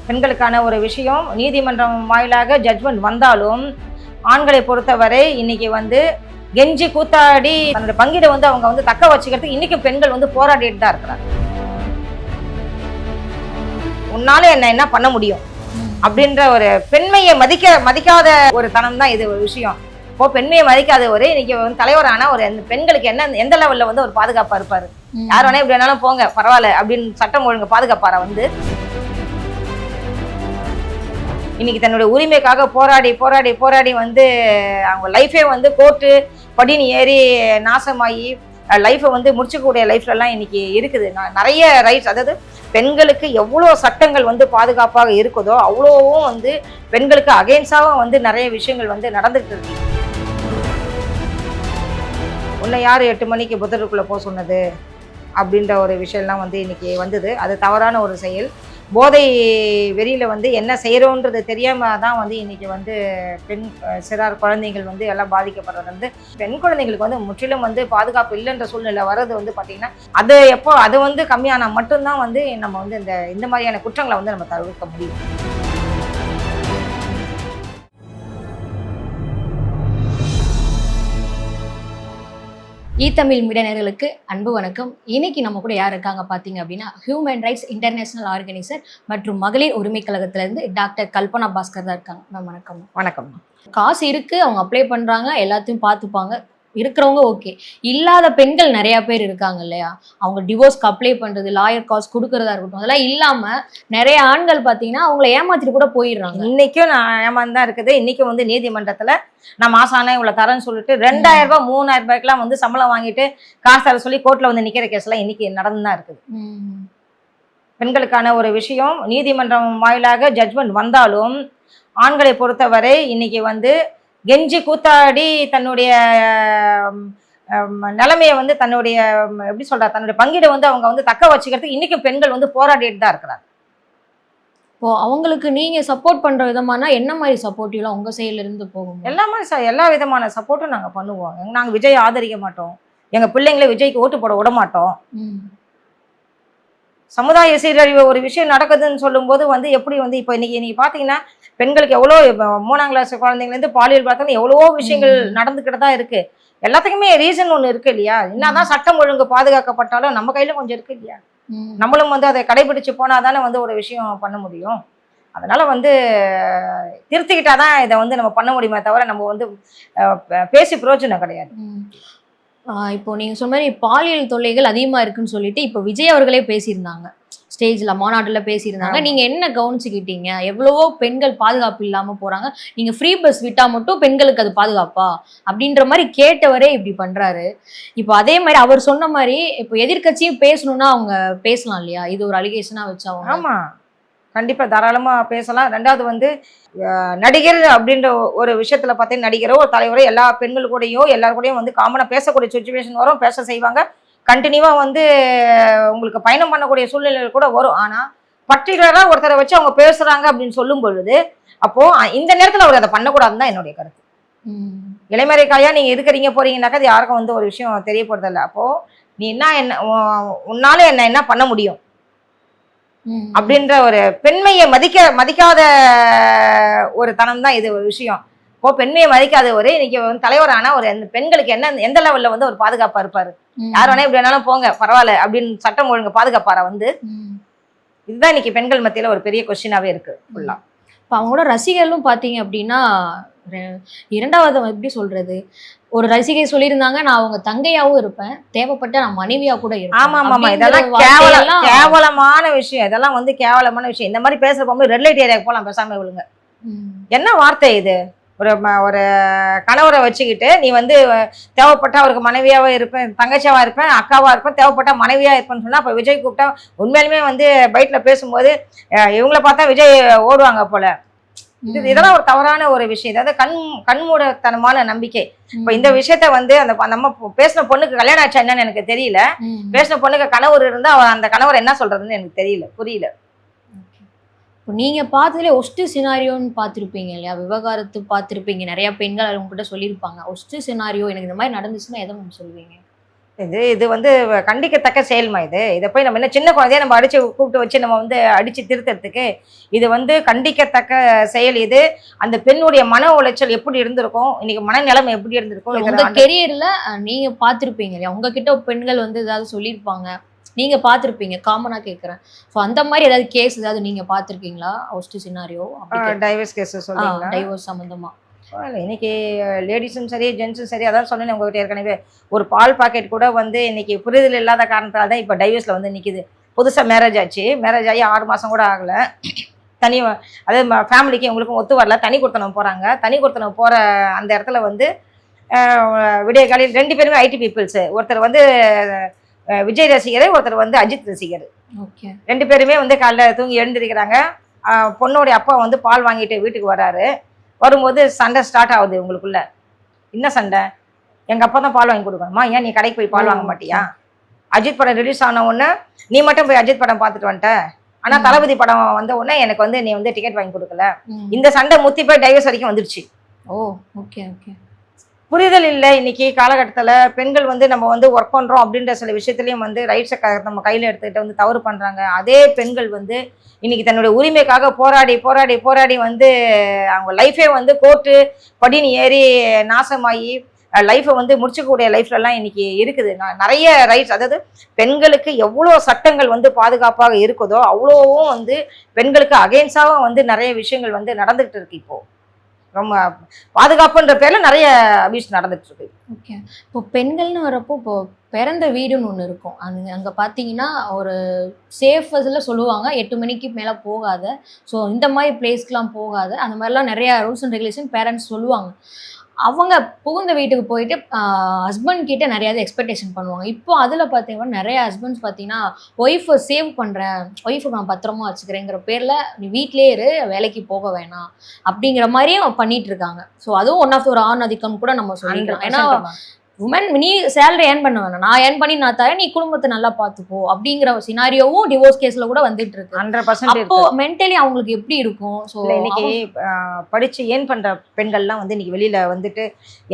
பெண்களுக்கான ஒரு விஷயம் நீதிமன்றம் வாயிலாக ஜட்ஜ்மெண்ட் வந்தாலும் ஆண்களை பொறுத்தவரை இன்னைக்கு வந்து கெஞ்சி கூத்தாடி தன்னோட பங்கீடை வந்து அவங்க வந்து தக்க வச்சுக்கிறதுக்கு இன்னைக்கு பெண்கள் வந்து போராடிட்டு தான் இருக்கிறாங்க. உன்னால என்ன பண்ண முடியும் அப்படின்ற ஒரு பெண்மையை மதிக்காத ஒரு தனம் தான் இது ஒரு விஷயம். இப்போ பெண்மையை மதிக்காத ஒரு இன்னைக்கு வந்து தலைவரான ஒரு பெண்களுக்கு எந்த லெவல்ல வந்து ஒரு பாதுகாப்பா இருப்பாரு. யார் வேணா இப்படி வேணாலும் போங்க பரவாயில்ல அப்படின்னு சட்டம் ஒழுங்கு பாதுகாப்பாரா வந்து இன்னைக்கு தன்னுடைய உரிமைக்காக போராடி வந்து அவங்க லைஃபே வந்து கோர்ட்டு படின்னு ஏறி நாசமாகி லைஃப்பை வந்து முடிச்சுக்கூடிய லைஃப்லலாம் இன்னைக்கு இருக்குது. நிறைய ரைட்ஸ், அதாவது பெண்களுக்கு எவ்வளோ சட்டங்கள் வந்து பாதுகாப்பாக இருக்குதோ அவ்வளோவும் வந்து பெண்களுக்கு அகெயின்ஸ்டாகவும் வந்து நிறைய விஷயங்கள் வந்து நடந்துகிட்டு இருக்கு. உன்னை யார் 8 மணிக்கு புத்தருக்குள்ளே போக சொன்னது அப்படின்ற ஒரு விஷயம்லாம் வந்து இன்னைக்கு வந்தது. அது தவறான ஒரு செயல். போதை வெறியில் வந்து என்ன செய்கிறோன்றது தெரியாமல் தான் வந்து இன்றைக்கி வந்து பெண் சிறார் குழந்தைகள் வந்து எல்லாம் பாதிக்கப்படுறது வந்து பெண் குழந்தைங்களுக்கு வந்து முற்றிலும் வந்து பாதுகாப்பு இல்லைன்ற சூழ்நிலை வர்றது வந்து பார்த்திங்கன்னா அது வந்து கம்மியானால் மட்டும்தான் வந்து நம்ம வந்து இந்த மாதிரியான குற்றங்களை வந்து நம்ம தவிர்க்க முடியும். தமிழ் மீடியா நேயர்களுக்கு அன்பு வணக்கம். இன்னைக்கு நம்ம கூட யார் இருக்காங்க பார்த்தீங்க அப்படின்னா, ஹியூமன் ரைட்ஸ் இன்டர்நேஷனல் ஆர்கனைசர் மற்றும் மகளிர் உரிமை கழகத்திலேருந்து டாக்டர் கல்பனா பாஸ்கர் தான் இருக்காங்க. மேம் வணக்கம். வணக்கம். காசு இருக்கு, அவங்க அப்ளை பண்றாங்க, எல்லாத்தையும் பார்த்துப்பாங்க, இருக்கிறவங்க ஓகே. இல்லாத பெண்கள் நிறைய பேர் இருக்காங்க இல்லையா, அவங்க டிவோர்ஸ்க்கு அப்ளை பண்றது, லாயர் காசு கொடுக்கறதா இருக்கட்டும், அதெல்லாம் இல்லாம நிறைய ஆண்கள் பார்த்தீங்கன்னா அவங்கள ஏமாத்திட்டு கூட போயிடுறாங்க. இன்னைக்கும் நான் ஏமாந்து தான் இருக்குது. இன்னைக்கும் வந்து நீதிமன்றத்துல நான் மாசானே இவ்வளோ தரேன்னு சொல்லிட்டு 2000 ரூபாய் 3000 ரூபாய்க்குலாம் வந்து சம்பளம் வாங்கிட்டு காசு தர சொல்லி கோர்ட்ல வந்து நிக்கிற கேஸ்லாம் இன்னைக்கு நடந்து தான் இருக்குது. பெண்களுக்கான ஒரு விஷயம் நீதிமன்றம் வாயிலாக ஜட்ஜ்மெண்ட் வந்தாலும் ஆண்களை பொறுத்தவரை இன்னைக்கு வந்து கெஞ்சி கூத்தாடி தன்னுடைய நிலைமையை வந்து தன்னுடைய எப்படி சொல்றா தன்னுடைய பங்கீடை வந்து அவங்க வந்து தக்க வச்சுக்கிறதுக்கு இன்னைக்கு பெண்கள் வந்து போராடிட்டு தான் இருக்கிறாங்க. இப்போ அவங்களுக்கு நீங்க சப்போர்ட் பண்ற விதமான என்ன மாதிரி சப்போர்ட்டிவ்லாம் உங்க சைட்ல இருந்து போகும்? எல்லா விதமான சப்போர்ட்டும் நாங்க பண்ணுவோம். நாங்க விஜய் ஆதரிக்க மாட்டோம், எங்க பிள்ளைங்களை விஜய்க்கு ஓட்டு போட விட மாட்டோம். சமுதாய சீரழிவு ஒரு விஷயம் நடக்குதுன்னு சொல்லும்போது வந்து எப்படி வந்து இப்போ இன்னைக்கு பார்த்தீங்கன்னா பெண்களுக்கு எவ்வளோ 3ஆம் கிளாஸ் குழந்தைங்கலேருந்து பாலியல் பார்த்தோம்னா எவ்வளவோ விஷயங்கள் நடந்துக்கிட்டு தான் இருக்கு. எல்லாத்துக்குமே ரீசன் ஒன்று இருக்கு இல்லையா. என்னதான் சட்டம் ஒழுங்கு பாதுகாக்கப்பட்டாலும் நம்ம கையில கொஞ்சம் இருக்கு இல்லையா. நம்மளும் வந்து அதை கடைபிடிச்சு போனாதானே வந்து ஒரு விஷயம் பண்ண முடியும். அதனால வந்து திருத்திக்கிட்டாதான் இதை வந்து நம்ம பண்ண முடியுமே தவிர நம்ம வந்து பேசி பிரயோஜனம் கிடையாது. இப்போ நீங்க சொன்ன மாதிரி பாலியல் தொல்லைகள் அதிகமா இருக்குன்னு சொல்லிட்டு இப்போ விஜய் அவர்களே பேசியிருந்தாங்க, ஸ்டேஜ்ல மாநாட்டில் பேசியிருந்தாங்க. நீங்க என்ன கவனிச்சுக்கிட்டீங்க? எவ்வளவோ பெண்கள் பாதுகாப்பு இல்லாம போறாங்க, நீங்க ஃப்ரீ பஸ் விட்டா மட்டும் பெண்களுக்கு அது பாதுகாப்பா அப்படின்ற மாதிரி கேட்டவரே இப்படி பண்றாரு. இப்போ அதே மாதிரி அவர் சொன்ன மாதிரி இப்போ எதிர்கட்சியும் பேசணும்னா அவங்க பேசலாம் இல்லையா, இது ஒரு அலிகேஷனா வச்சு அவங்க. ஆமா, கண்டிப்பா தாராளமா பேசலாம். ரெண்டாவது வந்து நடிகர் அப்படின்ற ஒரு விஷயத்துல பார்த்தீங்கன்னா நடிகரோ ஒரு தலைவரோ எல்லா பெண்கள் கூடயோ எல்லாரு கூடயும் வந்து காமனா பேசக்கூடிய சுச்சுவேஷன் வரும், பேச செய்வாங்க. கண்டினியூவா வந்து உங்களுக்கு பயணம் பண்ணக்கூடிய சூழ்நிலைகள் கூட வரும். ஆனா பர்டிகுலரா ஒருத்தரை வச்சு அவங்க பேசுறாங்க அப்படின்னு சொல்லும் பொழுது அப்போ இந்த நேரத்துல அவர் அதை பண்ணக்கூடாதுன்னு தான் என்னுடைய கருத்து. இளைமறைக்காயா நீங்க இருக்கிறீங்க போறீங்கன்னாக்கா அது யாருக்கும் வந்து ஒரு விஷயம் தெரியப்படுறதில்ல. அப்போ நீ உன்னால என்ன பண்ண முடியும் அப்படின்ற ஒரு பெண்மையை மதிக்காத ஒரு தனம் தான் இது ஒரு விஷயம். இப்போ பெண்மையை மதிக்காத ஒரு இன்னைக்கு வந்து தலைவரான ஒரு பெண்களுக்கு எந்த லெவல்ல வந்து ஒரு பாதுகாப்பா இருப்பாரு. யார் வேணா இப்படி வேணாலும் போங்க பரவாயில்ல அப்படின்னு சட்டம் ஒழுங்கு பாதுகாப்பாரா வந்து இதுதான் இன்னைக்கு பெண்கள் மத்தியில ஒரு பெரிய கொஸ்டினாவே இருக்கு ஃபுல்லா. இப்போ அவங்களோட ரசிகர்களும் பார்த்தீங்க அப்படின்னா இரண்டாவது எப்படி சொல்றது, ஒரு ரசிகை சொல்லியிருந்தாங்க, நான் அவங்க தங்கையாவும் இருப்பேன், தேவைப்பட்ட நான் மனைவியா கூட இருப்பேன். ஆமா, இதெல்லாம் கேவலமான விஷயம். இதெல்லாம் வந்து கேவலமான விஷயம். இந்த மாதிரி பேசுற போகும்போது ரெட் லைட் ஏரியாவுக்கு போலாம், பேசாம விழுங்க. என்ன வார்த்தை இது? ஒரு கணவரை வச்சுக்கிட்டு நீ வந்து தேவைப்பட்ட அவருக்கு மனைவியாவே இருப்பேன், தங்கச்சியாவா இருப்பேன், அக்காவா இருப்பேன், தேவைப்பட்ட மனைவியா இருப்பேன்னு சொன்னா அப்ப விஜய் கூப்பிட்டா உண்மையிலுமே வந்து பைட்ல பேசும்போது இவங்களை பார்த்தா விஜய் ஓடுவாங்க போல. இதெல்லாம் ஒரு தவறான ஒரு விஷயம். அதாவது கண்மூடத்தனமான நம்பிக்கை. இப்ப இந்த விஷயத்த வந்து நம்ம பேசின பொண்ணுக்கு கல்யாணம் ஆச்சா என்னன்னு எனக்கு தெரியல. பேசின பொண்ணுக்கு கணவர் இருந்தா அந்த கணவர் என்ன சொல்றதுன்னு எனக்கு புரியல. நீங்க பார்த்ததுல ஒஸ்ட் சினாரியோன்னு பார்த்துருப்பீங்க இல்லையா, விவகாரத்து பார்த்துருப்பீங்க, நிறைய பெண்கள் அவங்க கிட்ட சொல்லியிருப்பாங்க. ஒஸ்ட் சினாரியோ எனக்கு இந்த மாதிரி நடந்துச்சுன்னா எதை சொல்லுவீங்க? இது வந்து கண்டிக்கத்தக்க செயல்மா இதை போய் நம்ம என்ன சின்ன குழந்தைய நம்ம அடிச்சு கூப்பிட்டு வச்சு நம்ம வந்து அடிச்சு திருத்துறதுக்கு இது வந்து கண்டிக்கத்தக்க செயல். இது அந்த பெண்ணுடைய மன உளைச்சல் எப்படி இருந்திருக்கும், இன்னைக்கு மனநிலைமை எப்படி இருந்திருக்கும். உங்க கெரியர்ல நீங்க பாத்திருப்பீங்க இல்லையா, உங்ககிட்ட பெண்கள் வந்து ஏதாவது சொல்லியிருப்பாங்க, நீங்க பாத்திருப்பீங்க, காமனா கேக்குறேன். சோ அந்த மாதிரி ஏதாவது கேஸ் ஏதாவது நீங்க பாத்திருக்கீங்களா? ஹவுஸ்ட் சினாரியோ டைவர்ஸ் கேஸ் சொல்றீங்களா? டைவர்ஸ் சம்பந்தமா இன்னைக்கு லேடிஸும் சரி ஜென்ஸும் சரி, அதான் சொன்னேன் உங்ககிட்ட ஏற்கனவே, ஒரு பால் பாக்கெட் கூட வந்து இன்னைக்கு புரிதல் இல்லாத காரணத்தால் தான் இப்போ டைவர்ஸில் வந்து நிற்கிது. புதுசாக மேரேஜ் ஆச்சு, மேரேஜ் ஆகி 6 மாதம் கூட ஆகலை, தனி அதே ஃபேமிலிக்கு உங்களுக்கும் ஒத்து வரல, தனி கொடுத்தனம் போகிறாங்க. தனி கொடுத்தனம் போகிற அந்த இடத்துல வந்து விடிய காலையில் 2 பேருமே ஐடி பீப்புள்ஸு. ஒருத்தர் வந்து விஜய் ரசிகர், ஒருத்தர் வந்து அஜித் ரசிகர். ஓகே. 2 பேருமே வந்து காலைல தூங்கி எழுந்திருக்கிறாங்க. பொண்ணோடைய அப்பா வந்து பால் வாங்கிட்டு வீட்டுக்கு வராரு. வரும்போது சண்டை ஸ்டார்ட் ஆகுது உங்களுக்குள்ள. என்ன சண்டை? எங்கள் அப்பா தான் பால் வாங்கி கொடுக்கணுமா, ஏன் நீ கடைக்கு போய் பால் வாங்க மாட்டியா? அஜித் படம் ரிலீஸ் ஆன உடனே நீ மட்டும் போய் அஜித் படம் பார்த்துட்டு வந்துட்ட, ஆனால் தளபதி படம் வந்த உடனே எனக்கு வந்து நீ வந்து டிக்கெட் வாங்கி கொடுக்கல. இந்த சண்டை முத்தி போய் டைவர்ஸ் வரைக்கும் வந்துடுச்சு. ஓ ஓகே ஓகே. புரிதல் இல்லை இன்னைக்கு காலகட்டத்தில். பெண்கள் வந்து நம்ம வந்து ஒர்க் பண்ணுறோம் அப்படின்ற சில விஷயத்துலையும் வந்து ரைட்ஸை நம்ம கையில் எடுத்துக்கிட்டு வந்து தவறு பண்ணுறாங்க. அதே பெண்கள் வந்து இன்னைக்கு தன்னுடைய உரிமைக்காக போராடி போராடி போராடி வந்து அவங்க லைஃபே வந்து கோர்ட்டு படின்னு ஏறி நாசமாகி லைஃப்பை வந்து முடிச்சக்கூடிய லைஃப்லலாம் இன்னைக்கு இருக்குது. நிறைய ரைட்ஸ், அதாவது பெண்களுக்கு எவ்வளோ சட்டங்கள் வந்து பாதுகாப்பாக இருக்குதோ அவ்வளோவும் வந்து பெண்களுக்கு அகெயின்ஸ்டாகவும் வந்து நிறைய விஷயங்கள் வந்து நடந்துகிட்டு இருக்கு. இப்போது ரொம்ப பாதுகாப்புன்ற பேரில் நிறைய அபியூஸ் நடந்துட்டு இருக்கு. ஓகே. இப்போ பெண்கள்னு வரப்போ இப்போ பிறந்த வீடுன்னு ஒன்று இருக்கும். அங்கே பார்த்தீங்கன்னா ஒரு சேஃபஸில் சொல்லுவாங்க 8 மணிக்கு மேலே போகாத, ஸோ இந்த மாதிரி பிளேஸ்க்கெலாம் போகாத, அந்த மாதிரிலாம் நிறையா ரூல்ஸ் அண்ட் ரெகுலேஷன் பேரண்ட்ஸ் சொல்லுவாங்க. அவங்க புகுந்த வீட்டுக்கு போயிட்டு ஹஸ்பண்ட் கிட்ட நிறையா எக்ஸ்பெக்டேஷன் பண்ணுவாங்க. இப்போ அதில் பார்த்தீங்கன்னா நிறைய ஹஸ்பண்ட்ஸ் பார்த்தீங்கன்னா ஒய்ஃபை சேவ் பண்ணுறேன், ஒய்ஃபை நான் பத்திரமா வச்சுக்கிறேங்கிற பேரில் நீ வீட்லேயே இரு, வேலைக்கு போக வேணாம் அப்படிங்கிற மாதிரியும் பண்ணிட்டு இருக்காங்க. ஸோ அதுவும் ஒன் ஆஃப் ஒரு ஆண் ஆதிக்கம் கூட நம்ம சொல்லிக்கலாம். ஏன்னா உமன் நீ சேலரி ஏர்ன் பண்ண வேணாம், நான் ஏர்ன் பண்ணி நான் தரேன், நீ குடும்பத்தை நல்லா பார்த்துப்போ அப்படிங்கிற சினாரியோவும் டிவோர்ஸ் கேஸ்ல கூட வந்துட்டு இருக்கு. 100% அப்போ மென்டலி அவங்களுக்கு எப்படி இருக்கும்? ஸோ இன்னைக்கு படிச்சு ஏன் பண்ற பெண்கள்லாம் வந்து இன்னைக்கு வெளியில வந்துட்டு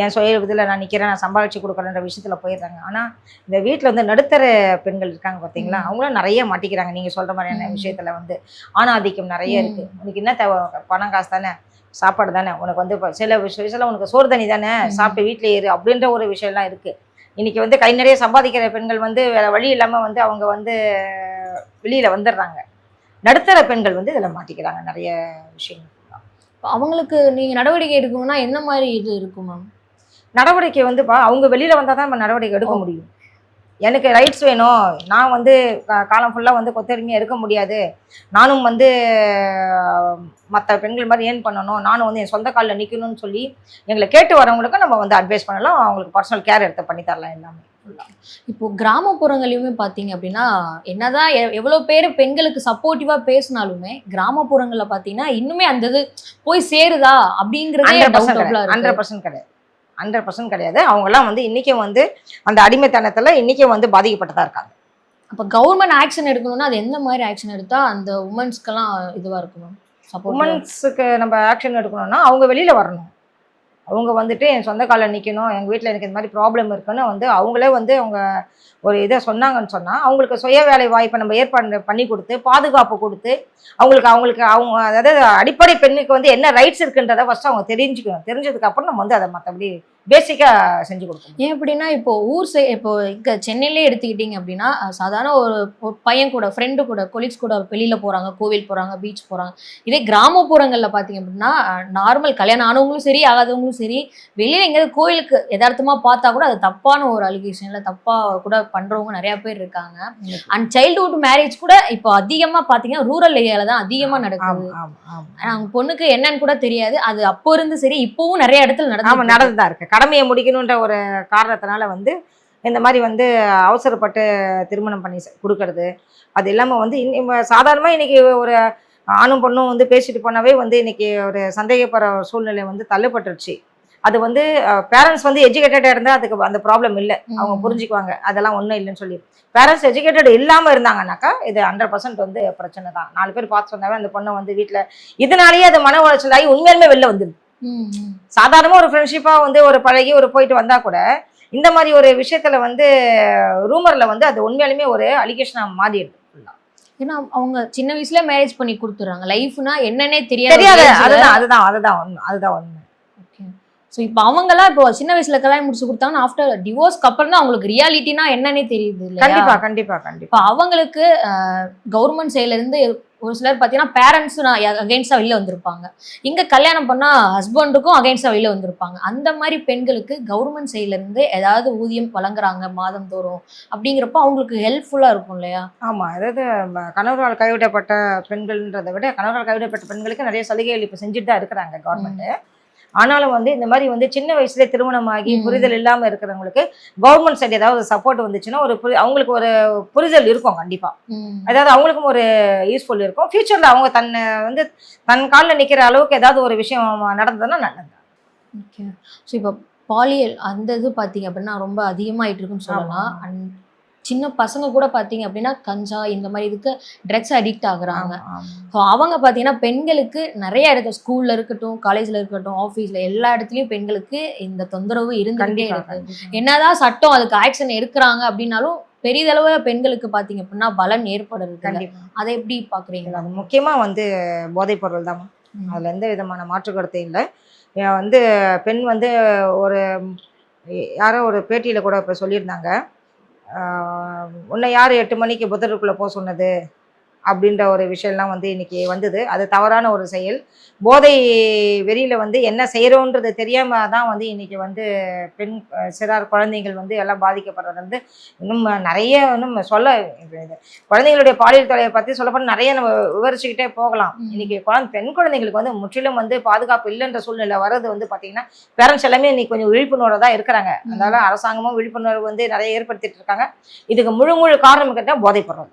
என் சுய இதில் நான் நிற்கிறேன், நான் சம்பாதிச்சு கொடுக்குறேன்ற விஷயத்துல போயிடுறாங்க. ஆனா இந்த வீட்டில் வந்து நடுத்தர பெண்கள் இருக்காங்க பார்த்தீங்களா, அவங்களும் நிறைய மாட்டிக்கிறாங்க. நீங்க சொல்ற மாதிரியான விஷயத்துல வந்து ஆணாதிக்கம் நிறைய இருக்கு. உனக்கு என்ன தேவை? பணம் காசு தானே, சாப்பாடு தானே, உனக்கு வந்து சில விஷயம் உனக்கு சோறு தண்ணி தானே, சாப்பிட்டு வீட்டிலே இரு அப்படின்ற ஒரு விஷயம்லாம் இருக்குது. இன்றைக்கி வந்து கை நிறைய சம்பாதிக்கிற பெண்கள் வந்து வேறு வழி இல்லாமல் வந்து அவங்க வந்து வெளியில் வந்துடுறாங்க. நடுத்தர பெண்கள் வந்து இதில் மாட்டிக்கிறாங்க நிறைய விஷயங்கள். அவங்களுக்கு நீங்கள் நடவடிக்கை எடுக்கணும்னா என்ன மாதிரி இது இருக்கும் மேம்? நடவடிக்கை வந்து அவங்க வெளியில் வந்தால் தான் நம்ம நடவடிக்கை எடுக்க முடியும். எனக்கு ரைட்ஸ் வேணும், நான் வந்து காலம் ஃபுல்லாக வந்து கொத்தடிமையாக இருக்க முடியாது, நானும் வந்து மற்ற பெண்கள் மாதிரி ஏன் பண்ணணும், நானும் வந்து என் சொந்த காலில் நிற்கணும்னு சொல்லி எங்களை கேட்டு வரவங்களுக்கு நம்ம வந்து அட்வைஸ் பண்ணலாம், அவங்களுக்கு பர்சனல் கேர் எடுத்து பண்ணி தரலாம் எல்லாமே. இப்போ கிராமப்புறங்களையுமே பார்த்தீங்க அப்படின்னா என்னதான் எவ்வளோ பேர் பெண்களுக்கு சப்போர்ட்டிவாக பேசினாலுமே கிராமப்புறங்களில் பார்த்தீங்கன்னா இன்னுமே அந்த இது போய் சேருதா அப்படிங்கிறதே 100% கிடையாது. 100% கிடையாது. அவங்கெல்லாம் வந்து இன்றைக்கும் வந்து அந்த அடிமைத்தனத்தில் இன்றைக்கும் வந்து பாதிக்கப்பட்டதாக இருக்காங்க. அப்போ கவர்மெண்ட் ஆக்ஷன் எடுக்கணும்னா அது எந்த மாதிரி ஆக்ஷன் எடுத்தால் அந்த உமன்ஸ்க்கெல்லாம் இதுவாக இருக்கணும்? உமன்ஸுக்கு நம்ம ஆக்ஷன் எடுக்கணும்னா அவங்க வெளியில் வரணும். அவங்க வந்துட்டு என் சொந்த காலில் நிற்கணும், எங்கள் வீட்டில் எனக்கு இந்த மாதிரி ப்ராப்ளம் இருக்குன்னு வந்து அவங்களே வந்து அவங்க ஒரு இதை சொன்னாங்கன்னு சொன்னால் அவங்களுக்கு சுய வேலை வாய்ப்பை நம்ம ஏற்பாடு பண்ணி கொடுத்து பாதுகாப்பு கொடுத்து அவங்களுக்கு அவங்க அதாவது அடிப்படை பெண்ணுக்கு வந்து என்ன ரைட்ஸ் இருக்குன்றதை ஃபஸ்ட்டு அவங்க தெரிஞ்சுக்கணும். தெரிஞ்சதுக்கப்புறம் நம்ம வந்து அதை மற்றபடி பேசிக்காக செஞ்சு கொடுக்கணும். ஏன் அப்படின்னா இப்போ இப்போ இங்கே சென்னையிலே எடுத்துக்கிட்டிங்க அப்படின்னா சாதாரண ஒரு பையன் கூட ஃப்ரெண்டு கூட கொலீக்ஸ் கூட வெளியில் போகிறாங்க, கோவில் போகிறாங்க, பீச் போகிறாங்க. இதே கிராமப்புறங்களில் பார்த்தீங்க அப்படின்னா நார்மல் கல்யாணம் ஆனவங்களும் சரி ஆகாதவங்களும் சரி வெளியில் எங்கேயாவது கோயிலுக்கு யதார்த்தமாக பார்த்தா கூட அது தப்பான ஒரு அலிகேஷன் இல்லை தப்பாக கூட பண்ணுறவங்க நிறையா பேர் இருக்காங்க. அண்ட் சைல்டுஹுட் மேரேஜ் கூட இப்போ அதிகமாக பார்த்தீங்கன்னா ரூரல் ஏரியாவில் தான் அதிகமாக நடக்குது. அவங்க பொண்ணுக்கு என்னன்னு கூட தெரியாது. அது அப்போ இருந்து சரி இப்போவும் நிறைய இடத்துல நடந்துதான் இருக்கு. கடமையை முடிக்கணுன்ற ஒரு காரணத்தினால வந்து இந்த மாதிரி வந்து அவசரப்பட்டு திருமணம் பண்ணி கொடுக்கறது அது இல்லாமல் வந்து சாதாரணமாக இன்னைக்கு ஒரு ஆணும் பொண்ணும் வந்து பேசிட்டு போனாவே வந்து இன்னைக்கு ஒரு சந்தேகப்படுற சூழ்நிலை வந்து தள்ளப்பட்டுருச்சு. அது வந்து பேரண்ட்ஸ் வந்து எஜுகேட்டடாக இருந்தால் அதுக்கு அந்த ப்ராப்ளம் இல்லை, அவங்க புரிஞ்சுக்குவாங்க அதெல்லாம் ஒன்றும் இல்லைன்னு சொல்லி. பேரண்ட்ஸ் எஜுகேட்டட் இல்லாமல் இருந்தாங்கன்னாக்கா இது 100% வந்து பிரச்சனை தான். 4 பேர் பார்த்து சொன்னாவே அந்த பொண்ணை வந்து வீட்டில் இதனாலேயே அது மன உளைச்சலாகி உண்மையாலுமே வெளில வந்துடுது. சாதாரணமாக ஒரு ஃப்ரெண்ட்ஷிப்பாக வந்து ஒரு பழகி ஒரு போயிட்டு வந்தால் கூட இந்த மாதிரி ஒரு விஷயத்துல வந்து ரூமர்ல வந்து அது உண்மையாலுமே ஒரு அலிகேஷனா மாறிடுது. ஏன்னா அவங்க சின்ன வயசுல மேரேஜ் பண்ணி கொடுத்துறாங்க. லைஃப்னா என்னன்னே தெரியாது. தெரியாது. அதுதான் உண்மை. ஸோ இப்போ அவங்கெல்லாம் இப்போ சின்ன வயசுல கல்யாணம் முடிச்சு கொடுத்தாங்கன்னா ஆஃப்டர் டிவோர்ஸ்க்கு அப்புறம் தான் அவங்களுக்கு ரியாலிட்டினா என்னன்னே தெரியுது இல்லையா? கண்டிப்பா. இப்போ அவங்களுக்கு கவர்மெண்ட் சைட்ல இருந்து ஒரு சிலர் பார்த்தீங்கன்னா பேரண்ட்ஸும் அகெயின்ஸ்டா வெளில வந்திருப்பாங்க. இங்க கல்யாணம் பண்ணா ஹஸ்பண்டுக்கும் அகெயின்ஸ்டா வெளில வந்திருப்பாங்க. அந்த மாதிரி பெண்களுக்கு கவர்மெண்ட் சைட்ல இருந்து ஏதாவது ஊதியம் வழங்குறாங்க மாதம் தோறும் அப்படிங்கிறப்போ அவங்களுக்கு ஹெல்ப்ஃபுல்லா இருக்கும் இல்லையா? ஆமா, அதாவது கணவரால் கைவிடப்பட்ட பெண்கள்ன்றதை விட கணவரால் கைவிடப்பட்ட பெண்களுக்கு நிறைய சலுகைகள் இப்போ செஞ்சுட்டு தான் இருக்கிறாங்க கவர்மெண்ட். ஆனாலும் வந்து இந்த மாதிரி வந்து சின்ன வயசுல திருமணமாகி புரிதல் இல்லாம இருக்கிறவங்களுக்கு கவர்மெண்ட் சைடு ஏதாவது சப்போர்ட் வந்துச்சுன்னா அவங்களுக்கு ஒரு புரிதல் இருக்கும் கண்டிப்பா. அதாவது அவங்களுக்கும் ஒரு யூஸ்ஃபுல் இருக்கும். ஃபியூச்சர்ல அவங்க தன் காலில் நிக்கிற அளவுக்கு ஏதாவது ஒரு விஷயம் நடந்ததுன்னா நல்லது. ஓகே. ஸோ இப்போ பாலியல் அந்த இது பார்த்தீங்க அப்படின்னா ரொம்ப அதிகமாயிட்டு இருக்குன்னு சொல்லலாம். சின்ன பசங்க கூட பார்த்தீங்க அப்படின்னா கஞ்சா இந்த மாதிரி இதுக்கு ட்ரக்ஸ் அடிக்ட் ஆகுறாங்க. ஸோ அவங்க பார்த்தீங்கன்னா பெண்களுக்கு நிறைய இடத்துல ஸ்கூல்ல இருக்கட்டும், காலேஜ்ல இருக்கட்டும், ஆஃபீஸ்ல எல்லா இடத்துலையும் பெண்களுக்கு இந்த தொந்தரவு இருந்துகிட்டே இருக்கு. என்னதான் சட்டம் அதுக்கு ஆக்ஷன் எடுக்கிறாங்க அப்படின்னாலும் பெரிதளவு பெண்களுக்கு பார்த்தீங்க அப்படின்னா பலன் ஏற்படுறது. அதை எப்படி பாக்குறீங்க? அது முக்கியமா வந்து போதைப் பொருள் தான். அதுல எந்த விதமான மாற்று கருத்து இல்லை. வந்து பெண் வந்து ஒரு யாரோ ஒரு பேட்டியில கூட இப்போ சொல்லியிருந்தாங்க, உன்னை யார் 8 மணிக்கு புத்தருக்குள்ளே போக சொன்னது அப்படின்ற ஒரு விஷயம்லாம் வந்து இன்னைக்கு வந்தது. அது தவறான ஒரு செயல். போதை வெறியில் வந்து என்ன செய்கிறோன்றது தெரியாமல் தான் வந்து இன்னைக்கு வந்து பெண் சிறார் குழந்தைகள் வந்து எல்லாம் பாதிக்கப்படுறது வந்து இன்னும் நிறைய சொல்ல குழந்தைங்களுடைய பாலியல் தொலைவை பற்றி சொல்லப்போனால் நிறைய நம்ம விவரிச்சுக்கிட்டே போகலாம். இன்னைக்கு பெண் குழந்தைங்களுக்கு வந்து முற்றிலும் வந்து பாதுகாப்பு இல்லைன்ற சூழ்நிலை வர்றது வந்து பார்த்தீங்கன்னா பேரண்ட்ஸ் எல்லாமே இன்னைக்கு கொஞ்சம் விழிப்புணர்வு தான் இருக்கிறாங்க. அதனால அரசாங்கமும் விழிப்புணர்வு வந்து நிறைய ஏற்படுத்திட்டு இருக்காங்க. இதுக்கு முழு காரணம் கேட்டால் போதைப் பொருள்.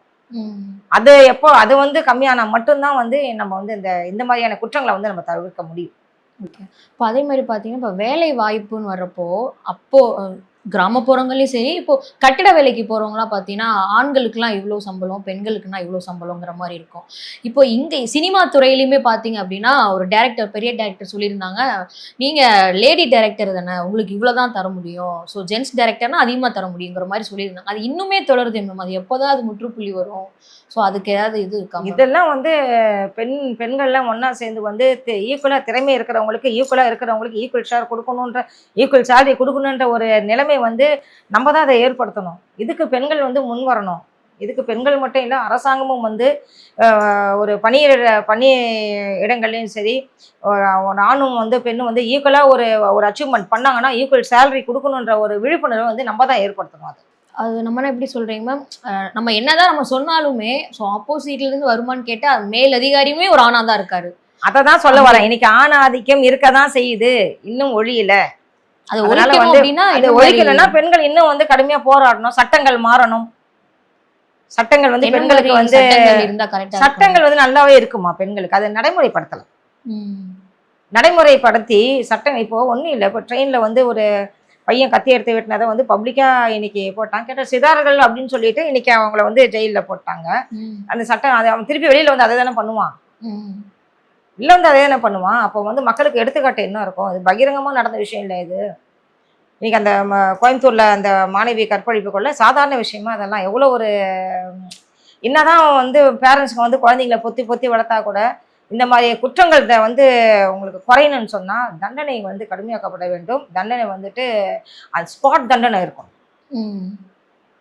அது வந்து கம்மியானா மட்டும்தான் வந்து நம்ம வந்து இந்த மாதிரியான குற்றங்களை வந்து நம்ம தவிர்க்க முடியும். ஓகே. இப்போ அதே மாதிரி பார்த்தீங்கன்னா இப்போ வேலை வாய்ப்புன்னு வர்றப்போ அப்போ கிராமப்புறங்களையும் சரி, இப்போ கட்டிட வேலைக்கு போறவங்கலாம் பார்த்தீங்கன்னா ஆண்களுக்குலாம் இவ்வளோ சம்பளம், பெண்களுக்குனா இவ்வளோ சம்பளங்கிற மாதிரி இருக்கும். இப்போ இங்கே சினிமா துறையிலுமே பார்த்தீங்க அப்படின்னா ஒரு பெரிய டேரக்டர் சொல்லியிருந்தாங்க, நீங்க லேடி டேரக்டர் தானே, உங்களுக்கு இவ்வளோதான் தர முடியும், ஸோ ஜென்ஸ் டேரக்டர்னா அதிகமாக தர முடியுங்கிற மாதிரி சொல்லியிருந்தாங்க. அது இன்னுமே தொடருது மேம். அது எப்போதான் அது முற்றுப்புள்ளி வரும்? ஸோ அதுக்கு ஏதாவது இது இருக்கா? இதெல்லாம் வந்து பெண்கள்லாம் ஒன்றா சேர்ந்து வந்து ஈக்குவலாக திறமை இருக்கிறவங்களுக்கு ஈக்குவல் ஷேர் கொடுக்கணுன்ற, ஈக்குவல் சேலரி கொடுக்கணுன்ற ஒரு நிலைமை வந்து நம்ம தான் அதை ஏற்படுத்தணும். இதுக்கு பெண்கள் வந்து முன் வரணும். இதுக்கு பெண்கள் மட்டும் இல்லை, அரசாங்கமும் வந்து ஒரு பணி இடங்கள்லையும் சரி, ஒரு ஆணும் வந்து பெண்ணும் வந்து ஈக்குவலாக ஒரு அச்சீவ்மெண்ட் பண்ணாங்கன்னா ஈக்குவல் சேலரி கொடுக்கணுன்ற ஒரு விழிப்புணர்வை வந்து நம்ம தான் ஏற்படுத்தணும். அது நம்ம எப்படி சொல்றீங்க மேம்? நம்ம என்னதான் நம்ம சொன்னாலுமே ஸோ ஆப்போசிட்ல இருந்து வருமானு கேட்டா மேல் அதிகாரியுமே ஒரு ஆணா தான் இருக்காரு. அதை தான் சொல்ல வரேன். இன்னைக்கு ஆண் ஆதிக்கம் இருக்கதான் செய்யுது, இன்னும் ஒழியல. அதனால வந்து ஒழிக்கணும்னா பெண்கள் இன்னும் வந்து கடுமையா போராடணும். சட்டங்கள் மாறணும். சட்டங்கள் வந்து பெண்களுக்கு வந்து சட்டங்கள் வந்து நல்லாவே இருக்குமா பெண்களுக்கு? அதை நடைமுறைப்படுத்தலாம். நடைமுறைப்படுத்தி சட்டம் இப்போ ஒன்றும் இல்லை. இப்போ ட்ரெயினில் வந்து ஒரு பையன் கத்தி எடுத்து வெட்டினதை வந்து பப்ளிக்கா இன்னைக்கு போட்டாங்க. கேட்ட சிதார்கள் அப்படின்னு சொல்லிட்டு இன்னைக்கு அவங்கள வந்து ஜெயிலில் போட்டாங்க. அந்த சட்டம் அதை அவன் திருப்பி வெளியில வந்து அதை தானே பண்ணுவான். இல்லை வந்து அதே என்ன பண்ணுவான். அப்போ வந்து மக்களுக்கு எடுத்துக்காட்டு என்ன இருக்கும்? அது பகிரங்கமாக நடந்த விஷயம் இல்லை. இது இன்னைக்கு அந்த கோயம்புத்தூர்ல அந்த மாணவி கற்பழிப்பு கொள்ள சாதாரண விஷயமா அதெல்லாம் எவ்வளோ ஒரு என்னதான் வந்து பேரண்ட்ஸுக்கு வந்து குழந்தைங்களை பொத்தி வளர்த்தா கூட இந்த மாதிரி குற்றங்கள்கிட்ட வந்து உங்களுக்கு குறையணும்னு சொன்னால் தண்டனை வந்து கடுமையாக்கப்பட வேண்டும். தண்டனை வந்துட்டு அது ஸ்பாட் தண்டனை இருக்கும்.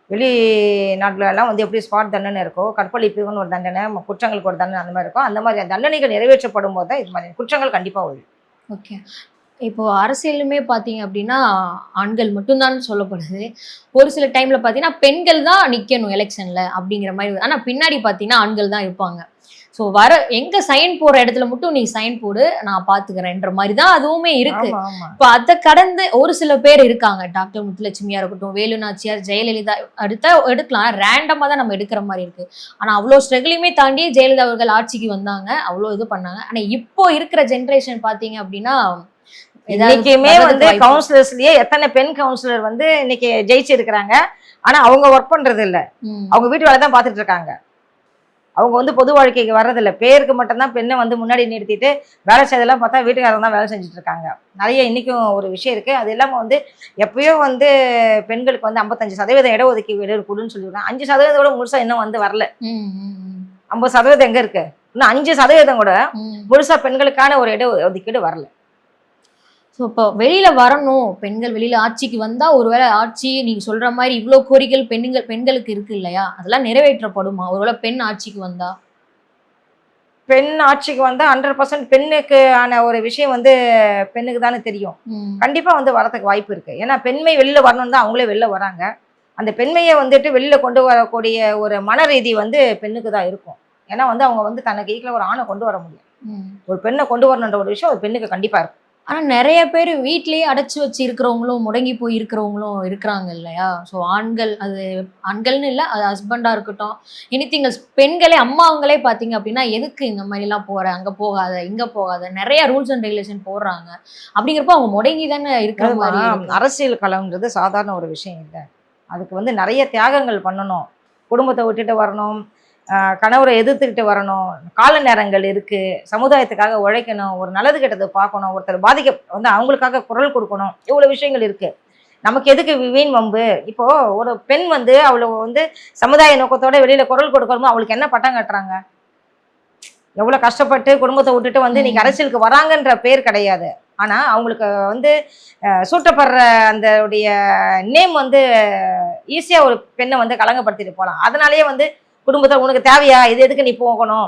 வெளிநாட்டுலலாம் வந்து எப்படி ஸ்பாட் தண்டனை இருக்கோ, கற்பழிப்புன்னு ஒரு தண்டனை, குற்றங்களுக்கு ஒரு தண்டனை அந்த மாதிரி இருக்கும். அந்த மாதிரி தண்டனைகள் நிறைவேற்றப்படும் போது தான் இது மாதிரி குற்றங்கள் கண்டிப்பாக ஒழியும். ஓகே. இப்போ அரசியலுமே பார்த்தீங்க அப்படின்னா ஆண்கள் மட்டும்தான் சொல்லப்படுது. ஒரு சில டைம்ல பார்த்தீங்கன்னா பெண்கள் தான் நிற்கணும் எலெக்ஷன்ல அப்படிங்கிற மாதிரி. ஆனால் பின்னாடி பார்த்தீங்கன்னா ஆண்கள் தான் இருப்பாங்க. ஸோ எங்க சைன் போடுற இடத்துல மட்டும் நீ சைன் போடு, நான் பாத்துக்கிறேன்ற மாதிரி தான் அதுவுமே இருக்கு. இப்போ அதை கடந்து ஒரு சில பேர் இருக்காங்க. டாக்டர் முத்துலட்சுமியா இருக்கட்டும், வேலு நாச்சியார், ஜெயலலிதா எடுக்கலாம். ரேண்டமா தான் நம்ம எடுக்கிற மாதிரி இருக்கு. ஆனா அவ்வளோ ஸ்ட்ரகிளையுமே தாண்டி ஜெயலலிதா அவர்கள் ஆட்சிக்கு வந்தாங்க, அவ்வளோ இது பண்ணாங்க. ஆனா இப்போ இருக்கிற ஜென்ரேஷன் பாத்தீங்க அப்படின்னா இன்னைக்குமே வந்து கவுன்சிலர்ஸ்லயே எத்தனை பெண் கவுன்சிலர் வந்து இன்னைக்கு ஜெயிச்சு இருக்கிறாங்க. ஆனா அவங்க ஒர்க் பண்றது இல்ல, அவங்க வீட்டு வேலை தான் பாத்துட்டு இருக்காங்க. அவங்க வந்து பொது வாழ்க்கைக்கு வர்றதில்ல. பேருக்கு மட்டும்தான் பெண்ணை வந்து முன்னாடி நிறுத்திட்டு வேலை செய்யறதெல்லாம் பார்த்தா வீட்டுக்காரங்க தான் வேலை செஞ்சுட்டு இருக்காங்க. நிறைய இன்னைக்கும் ஒரு விஷயம் இருக்கு. அது இல்லாம வந்து எப்பயோ வந்து பெண்களுக்கு வந்து 55% இடஒதுக்கீடு கொடுன்னு சொல்லியிருக்காங்க. 5% கூட முழுசா இன்னும் வந்து வரல. 50% எங்க இருக்கு? இன்னும் 5% கூட முழுசா பெண்களுக்கான ஒரு இடஒதுக்கீடு வரல. ஸோ இப்போ வெளியில வரணும், பெண்கள் வெளியில ஆட்சிக்கு வந்தா ஒருவேளை ஆட்சி நீங்க சொல்ற மாதிரி இவ்வளவு கோரிக்கைகள் பெண்களுக்கு இருக்கு இல்லையா, அதெல்லாம் நிறைவேற்றப்படுமா ஒருவேளை பெண் ஆட்சிக்கு வந்தா? பெண் ஆட்சிக்கு வந்தா 100% பெண்ணுக்கான ஒரு விஷயம் வந்து பெண்ணுக்கு தானே தெரியும். கண்டிப்பா வந்து வரதுக்கு வாய்ப்பு இருக்கு. ஏன்னா பெண்மை வெளியில வரணும்னு தான் அவங்களே வெளில வராங்க. அந்த பெண்மையை வந்துட்டு வெளியில கொண்டு வரக்கூடிய ஒரு மன ரீதி வந்து பெண்ணுக்கு தான் இருக்கும். ஏன்னா வந்து அவங்க வந்து தனக்கு ஈக்குவலா ஒரு ஆணை கொண்டு வர முடியும். ஒரு பெண்ணை கொண்டு வரணுன்ற ஒரு விஷயம் ஒரு பெண்ணுக்கு கண்டிப்பா இருக்கும். ஆனா நிறைய பேர் வீட்லயே அடைச்சு வச்சு இருக்கிறவங்களும் முடங்கி போய் இருக்கிறவங்களும் இருக்கிறாங்க இல்லையா? ஸோ ஆண்கள், அது ஆண்கள்னு இல்லை, அது ஹஸ்பண்டா இருக்கட்டும், எனிதிங் பெண்களே அம்மாவங்களே பார்த்தீங்க அப்படின்னா எதுக்கு இந்த மாதிரிலாம் போற, அங்க போகாத இங்க போகாத நிறைய ரூல்ஸ் அண்ட் ரெகுலேஷன் போடுறாங்க. அப்படிங்கிறப்ப அவங்க முடங்கி தானே இருக்கிற மாதிரி இருக்கு. அரசியல் களம்ன்றது சாதாரண ஒரு விஷயம் இல்லை. அதுக்கு வந்து நிறைய தியாகங்கள் பண்ணணும். குடும்பத்தை விட்டுட்டு வரணும், கணவரை எதிர்த்துக்கிட்டு வரணும், கால நேரங்கள் இருக்கு, சமுதாயத்துக்காக உழைக்கணும், ஒரு நல்லது கெட்டது பார்க்கணும், ஒருத்தர் பாதிக்க வந்து அவங்களுக்காக குரல் கொடுக்கணும், இவ்வளவு விஷயங்கள் இருக்கு. நமக்கு எதுக்கு வீண் வம்பு? இப்போ ஒரு பெண் வந்து அவளை வந்து சமுதாய நோக்கத்தோட வெளியில குரல் கொடுக்கணும், அவளுக்கு என்ன பட்டம் கட்டுறாங்க? எவ்வளவு கஷ்டப்பட்டு குடும்பத்தை விட்டுட்டு வந்து இன்னைக்கு அரசியலுக்கு வராங்கன்ற பேர் கிடையாது. ஆனா அவங்களுக்கு வந்து சூட்டப்படுற அந்த நேம் வந்து ஈஸியா ஒரு பெண்ணை வந்து கலங்கப்படுத்திட்டு போகலாம். அதனாலேயே வந்து குடும்பத்தை உனக்கு தேவையா, இது எதுக்கு நீ போகணும்,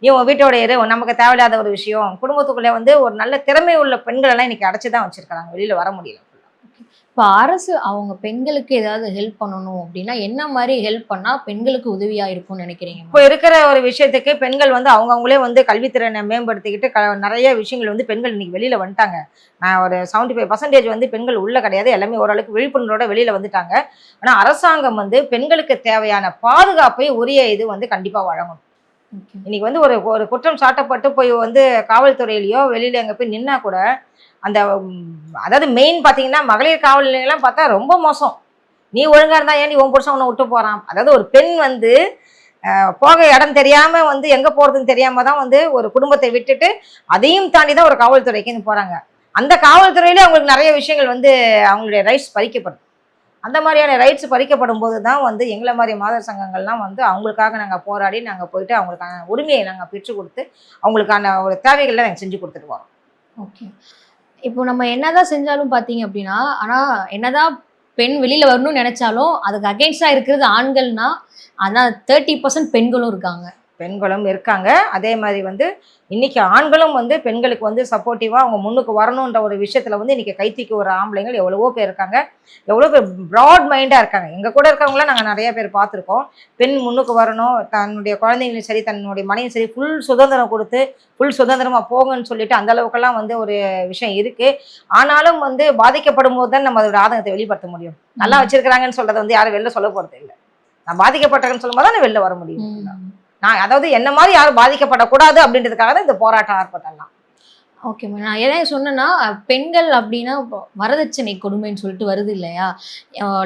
நீ உன் வீட்டோட இரு, நமக்கு தேவையில்லாத ஒரு விஷயம். குடும்பத்துக்குள்ளே வந்து ஒரு நல்ல திறமை உள்ள பெண்கள் எல்லாம் இன்னைக்கு அடைச்சுதான் வச்சிருக்காங்க, வெளியில வர முடியல. இப்போ அரசு அவங்க பெண்களுக்கு ஏதாவது ஹெல்ப் பண்ணணும் அப்படின்னா என்ன மாதிரி ஹெல்ப் பண்ணா பெண்களுக்கு உதவியா இருக்கும்னு நினைக்கிறீங்க? இப்போ இருக்கிற ஒரு விஷயத்துக்கு பெண்கள் வந்து அவங்களே வந்து கல்வித்திறனை மேம்படுத்திக்கிட்டு நிறைய விஷயங்கள் வந்து பெண்கள் இன்னைக்கு வெளியில வந்துட்டாங்க. ஒரு 75% வந்து பெண்கள் உள்ள கிடையாது, எல்லாமே ஓரளவுக்கு விழிப்புணர்வோட வெளியில வந்துட்டாங்க. ஆனா அரசாங்கம் வந்து பெண்களுக்கு தேவையான பாதுகாப்பை உரிய இது வந்து கண்டிப்பா வழங்கணும். இன்னைக்கு வந்து ஒரு குற்றம் சாட்டப்பட்டு போய் வந்து காவல்துறையிலயோ வெளியில அங்க போய் நின்னா கூட அந்த அதாவது மெயின் பார்த்தீங்கன்னா மகளிர் காவல் நிலையம்லாம் பார்த்தா ரொம்ப மோசம். நீ ஒழுங்கா இருந்தா ஏன் நீ உன் புருஷன் உன்னை விட்டு போறான்? அதாவது ஒரு பெண் வந்து போக இடம் தெரியாம வந்து எங்க போறதுன்னு தெரியாம தான் வந்து ஒரு குடும்பத்தை விட்டுட்டு அதையும் தாண்டி தான் ஒரு காவல்துறைக்குன்னு போறாங்க. அந்த காவல்துறையில அவங்களுக்கு நிறைய விஷயங்கள் வந்து அவங்களுடைய ரைட்ஸ் பறிக்கப்படும். அந்த மாதிரியான ரைட்ஸ் பறிக்கப்படும் போது தான் வந்து எங்களை மாதிரி மாதர் சங்கங்கள்லாம் வந்து அவங்களுக்காக நாங்கள் போராடி நாங்கள் போயிட்டு அவங்களுக்கான உரிமையை நாங்கள் பெற்று கொடுத்து அவங்களுக்கான ஒரு தேவைகளை நாங்கள் செஞ்சு கொடுத்துட்டு வரோம். ஓகே. இப்போ நம்ம என்னதான் செஞ்சாலும் பார்த்தீங்க அப்படின்னா, ஆனா என்னதான் பெண் வெளியில வரணும்னு நினைச்சாலும் அதுக்கு அகெயின்ஸ்டா இருக்கிறது ஆண்கள்னா, ஆனா 30% பெண்களும் இருக்காங்க. பெண்களும் இருக்காங்க. அதே மாதிரி வந்து இன்னைக்கு ஆண்களும் வந்து பெண்களுக்கு வந்து சப்போர்ட்டிவா அவங்க முன்னுக்கு வரணுன்ற ஒரு விஷயத்துல வந்து இன்னைக்கு கைத்திக்கு ஒரு ஆம்பளைங்கள் எவ்வளவோ பேர் இருக்காங்க. எவ்வளோ பேர் ப்ராட் மைண்டா இருக்காங்க. எங்க கூட இருக்கவங்களாம் நாங்கள் நிறைய பேர் பார்த்துருக்கோம். பெண் முன்னுக்கு வரணும், தன்னுடைய குழந்தைங்களும் சரி தன்னுடைய மனையும் சரி ஃபுல் சுதந்திரம் கொடுத்து ஃபுல் சுதந்திரமா போங்கன்னு சொல்லிட்டு அந்த அளவுக்கெல்லாம் வந்து ஒரு விஷயம் இருக்கு. ஆனாலும் வந்து பாதிக்கப்படும் போது தான் நம்ம அதோட ஆதங்கத்தை வெளிப்படுத்த முடியும். நல்லா வச்சிருக்கிறாங்கன்னு சொல்றதை வந்து யாரும் வெளில சொல்ல போறது இல்லை. நான் பாதிக்கப்பட்டேன்னு சொல்லும் போது தான் வெளில வர முடியும். நான் அதாவது என்ன மாதிரி யாரும் பாதிக்கப்படக்கூடாது அப்படின்றதுக்காக தான் இந்த போராட்டம் ஆர்ப்பாட்டம்லாம். Okay ma'am. நான் எதை சொன்னேன்னா, பெண்கள் அப்படின்னா வரதட்சணை கொடுமைன்னு சொல்லிட்டு வருது இல்லையா?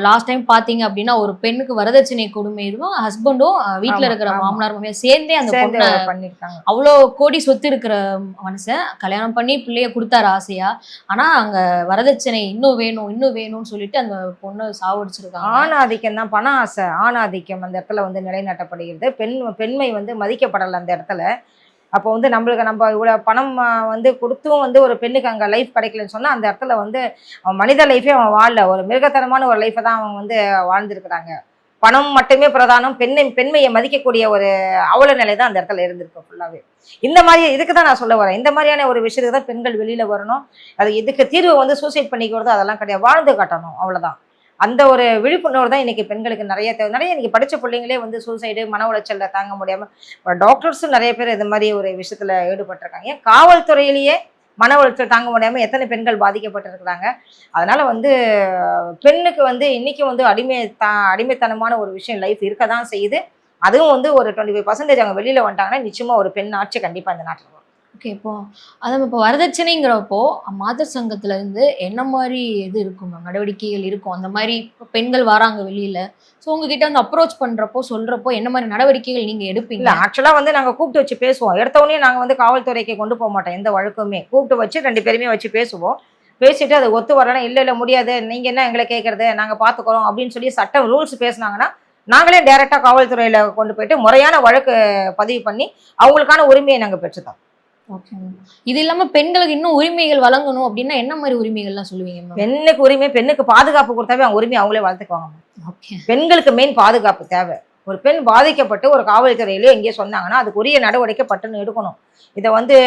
லாஸ்ட் டைம் பார்த்தீங்க அப்படின்னா ஒரு பெண்ணுக்கு வரதட்சணை கொடுமை இருக்கும், ஹஸ்பண்டும் வீட்டில் இருக்கிற மாமனார் மாமியார் சேர்ந்தே அந்த பொண்ணை பண்ணிருக்காங்க. அவ்வளோ கோடி சொத்து இருக்கிற மனுஷன் கல்யாணம் பண்ணி பிள்ளைய கொடுத்தாரு ஆசையா. ஆனா அங்க வரதட்சணை இன்னும் வேணும் இன்னும் வேணும்னு சொல்லிட்டு அந்த பொண்ணை சாவடிச்சிருக்காங்க. ஆணாதிக்கம் தான், பண ஆசை, ஆணாதிக்கம் அந்த இடத்துல வந்து நிலைநாட்டப்படுகிறது. பெண்மை வந்து மதிக்கப்படலை அந்த இடத்துல. அப்போ வந்து நம்ம இவ்வளோ பணம் வந்து கொடுத்தும் வந்து ஒரு பெண்ணுக்கு அங்கே லைஃப் கிடைக்கலன்னு சொன்னால் அந்த இடத்துல வந்து அவன் மனித லைஃபே அவன் வாழல, ஒரு மிருகத்தனமான ஒரு லைஃப்பை தான் அவங்க வந்து வாழ்ந்துருக்குறாங்க. பணம் மட்டுமே பிரதானம், பெண்மையை மதிக்கக்கூடிய ஒரு அவல நிலை தான் அந்த இடத்துல இருந்திருக்கு ஃபுல்லாகவே. இந்த மாதிரி இதுக்கு தான் நான் சொல்ல வரேன். இந்த மாதிரியான ஒரு விஷயத்துக்கு தான் பெண்கள் வெளியில் வரணும். அது இதுக்கு தீர்வு வந்து சூசைட் பண்ணிக்கிறது அதெல்லாம் கிடையாது, வாழ்ந்து காட்டணும், அவ்வளோதான். அந்த ஒரு விழிப்புணர்வு தான் இன்னைக்கு பெண்களுக்கு நிறைய தேவை. நிறைய இன்னைக்கு படித்த பிள்ளைங்களே வந்து சூசைடு, மன உளைச்சலில் தாங்க முடியாமல் டாக்டர்ஸும் நிறைய பேர் இது மாதிரி ஒரு விஷயத்தில் ஈடுபட்டிருக்காங்க. ஏன் காவல்துறையிலேயே மன உளைச்சல் தாங்க முடியாமல் எத்தனை பெண்கள் பாதிக்கப்பட்டிருக்கிறாங்க. அதனால வந்து பெண்ணுக்கு வந்து இன்னைக்கு வந்து அடிமைத்தனமான ஒரு விஷயம் லைஃப் இருக்க தான் செய்யுது. அதுவும் வந்து ஒரு 25% அவங்க வெளியில் வந்துட்டாங்கன்னா நிச்சயமாக ஒரு பெண் ஆட்சி கண்டிப்பாக இந்த நாட்டில் வரும். ஓகே. இப்போ அதான் இப்போ வரதட்சணைங்கிறப்போ மாதர் சங்கத்துல இருந்து என்ன மாதிரி இது இருக்கும் மேம், நடவடிக்கைகள் இருக்கும்? அந்த மாதிரி இப்போ பெண்கள் வராங்க வெளியில, ஸோ உங்ககிட்ட வந்து அப்ரோச் பண்றப்போ சொல்றப்போ என்ன மாதிரி நடவடிக்கைகள் நீங்க இல்ல எடுப்பீங்க? ஆக்சுவலா வந்து நாங்க கூப்பிட்டு வச்சு பேசுவோம். எடுத்த உடனே நாங்க வந்து காவல்துறைக்கு கொண்டு போக மாட்டோம் எந்த வழக்குமே. கூப்பிட்டு வச்சு 2 பேருமே வச்சு பேசுவோம். பேசிட்டு அது ஒத்து வரலன்னா, இல்ல இல்ல முடியாது. நீங்க என்ன எங்கள கேட்கறது? நாங்க பார்த்துக்குறோம் அப்படின்னு சொல்லி சட்டம் ரூல்ஸ் பேசுனாங்கன்னா, நாங்களே டைரக்ட்டா காவல்துறையில கொண்டு போயிட்டு முறையான வழக்கு பதிவு பண்ணி, அவங்களுக்கான உரிமையை நாங்க பெற்றுத்தரோம். Okay ma'am. இது இல்லாம பெண்களுக்கு இன்னும் உரிமைகள் வழங்கணும் அப்படின்னா என்ன மாதிரி உரிமைகள்லாம் சொல்லுவீங்க மேம்? பெண்ணுக்கு உரிமை, பெண்ணுக்கு பாதுகாப்பு குடுத்தாவே அவங்க உரிமைய அவங்களே வளர்த்துக்குவாங்க. ஓகே. பெண்களுக்கு மெயின் பாதுகாப்பு தேவை. ஒரு பெண் பாதிக்கப்பட்டு ஒரு காவல்துறையிலயோ எங்கேயோ சொன்னாங்கன்னா, அதுக்கு உரிய நடவடிக்கை பட்டுன்னு எடுக்கணும். இத வந்து